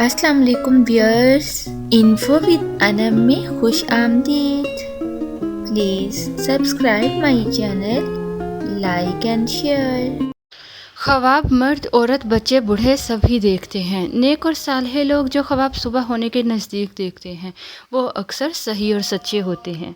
السلام علیکم wears, info with انم میں خوش آمدید۔ Please subscribe my channel, like and share. خواب مرد، عورت، بچے، بوڑھے سبھی دیکھتے ہیں۔ نیک اور صالح لوگ جو خواب صبح ہونے کے نزدیک دیکھتے ہیں وہ اکثر صحیح اور سچے ہوتے ہیں۔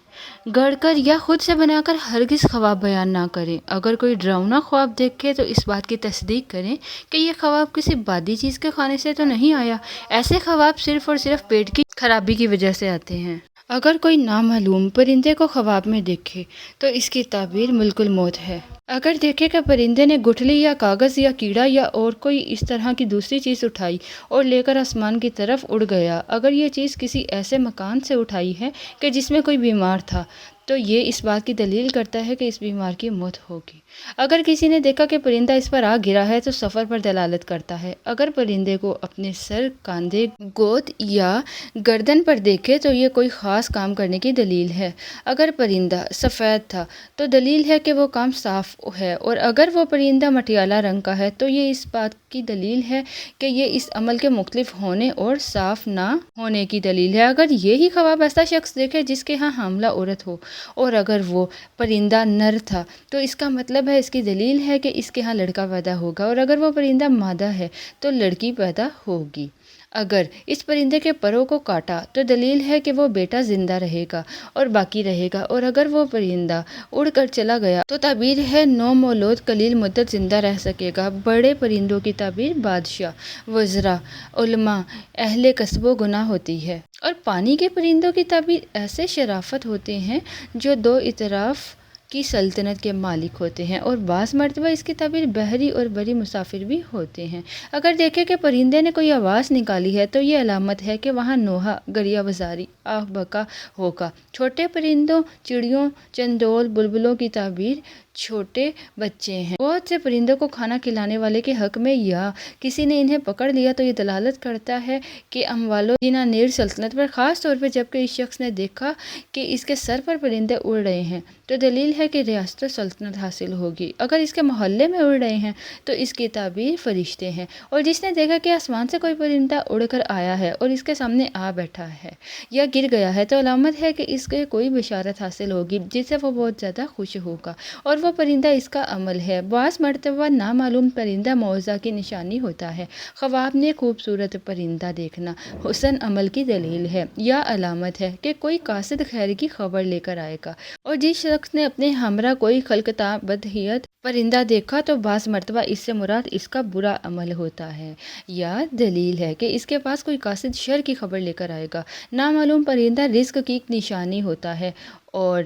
گڑھ کر یا خود سے بنا کر ہرگز خواب بیان نہ کریں۔ اگر کوئی ڈراؤنا خواب دیکھے تو اس بات کی تصدیق کریں کہ یہ خواب کسی بادی چیز کے کھانے سے تو نہیں آیا۔ ایسے خواب صرف اور صرف پیٹ کی خرابی کی وجہ سے آتے ہیں۔ اگر کوئی نامعلوم پرندے کو خواب میں دیکھے تو اس کی تعبیر ملک الموت ہے۔ اگر دیکھے کہ پرندے نے گٹھلی یا کاغذ یا کیڑا یا اور کوئی اس طرح کی دوسری چیز اٹھائی اور لے کر آسمان کی طرف اڑ گیا، اگر یہ چیز کسی ایسے مکان سے اٹھائی ہے کہ جس میں کوئی بیمار تھا تو یہ اس بات کی دلیل کرتا ہے کہ اس بیمار کی موت ہوگی۔ اگر کسی نے دیکھا کہ پرندہ اس پر آ گرا ہے تو سفر پر دلالت کرتا ہے۔ اگر پرندے کو اپنے سر، کاندھے، گود یا گردن پر دیکھے تو یہ کوئی خاص کام کرنے کی دلیل ہے۔ اگر پرندہ سفید تھا تو دلیل ہے کہ وہ کام صاف ہے، اور اگر وہ پرندہ مٹیالہ رنگ کا ہے تو یہ اس بات کی دلیل ہے کہ یہ اس عمل کے مختلف ہونے اور صاف نہ ہونے کی دلیل ہے۔ اگر یہی خواب ایسا شخص دیکھے جس کے ہاں حاملہ عورت ہو اور اگر وہ پرندہ نر تھا تو اس کا مطلب ہے، اس کی دلیل ہے کہ اس کے ہاں لڑکا پیدا ہوگا، اور اگر وہ پرندہ مادہ ہے تو لڑکی پیدا ہوگی۔ اگر اس پرندے کے پروں کو کاٹا تو دلیل ہے کہ وہ بیٹا زندہ رہے گا اور باقی رہے گا، اور اگر وہ پرندہ اڑ کر چلا گیا تو تعبیر ہے نومولود قلیل مدت زندہ رہ سکے گا۔ بڑے پرندوں کی تعبیر بادشاہ، وزراء، علماء، اہل کسب و گناہ ہوتی ہے، اور پانی کے پرندوں کی تعبیر ایسے شرافت ہوتے ہیں جو دو اطراف کی سلطنت کے مالک ہوتے ہیں، اور بعض مرتبہ اس کی تعبیر بحری اور بری مسافر بھی ہوتے ہیں۔ اگر دیکھے کہ پرندے نے کوئی آواز نکالی ہے تو یہ علامت ہے کہ وہاں نوحہ، گریہ وزاری، آہ بکا ہوگا۔ چھوٹے پرندوں، چڑیوں، چندول، بلبلوں کی تعبیر چھوٹے بچے ہیں۔ بہت سے پرندوں کو کھانا کھلانے والے کے حق میں یا کسی نے انہیں پکڑ لیا تو یہ دلالت کرتا ہے کہ اموال و دینانیر سلطنت پر، خاص طور پر جبکہ اس شخص نے دیکھا کہ اس کے سر پر پرندے اڑ رہے ہیں تو دلیل ہے کہ ریاست و سلطنت حاصل ہوگی۔ اگر اس کے محلے میں اڑ رہے ہیں تو اس کی تعبیر فرشتے ہیں، اور جس نے دیکھا کہ آسمان سے کوئی پرندہ اڑ کر آیا ہے اور اس کے سامنے آ بیٹھا ہے یا گر گیا ہے تو علامت ہے کہ اس کے کوئی بشارت حاصل ہوگی جس سے وہ بہت زیادہ خوش ہوگا، اور وہ پرندہ اس کا عمل ہے۔ بعض مرتبہ نامعلوم پرندہ معجزہ کی نشانی ہوتا ہے۔ خواب میں خوبصورت پرندہ دیکھنا حسن عمل کی دلیل ہے یا علامت ہے کہ کوئی قاصد خیر کی خبر لے کر آئے گا، اور جس شخص نے اپنے ہمراہ کوئی خلقتہ بدحیت پرندہ دیکھا تو بعض مرتبہ اس سے مراد اس کا برا عمل ہوتا ہے یا دلیل ہے کہ اس کے پاس کوئی قاصد شر کی خبر لے کر آئے گا۔ نامعلوم پرندہ رزق کی نشانی ہوتا ہے، اور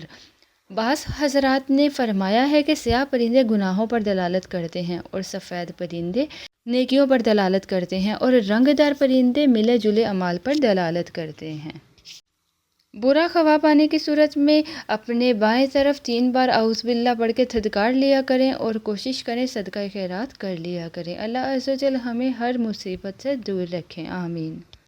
بعض حضرات نے فرمایا ہے کہ سیاہ پرندے گناہوں پر دلالت کرتے ہیں اور سفید پرندے نیکیوں پر دلالت کرتے ہیں، اور رنگ دار پرندے ملے جلے اعمال پر دلالت کرتے ہیں۔ برا خواب آنے کی صورت میں اپنے بائیں طرف 3 بار اعوذ باللہ پڑھ کے دھتکار لیا کریں اور کوشش کریں صدقہ خیرات کر لیا کریں۔ اللہ عز و جل ہمیں ہر مصیبت سے دور رکھیں، آمین۔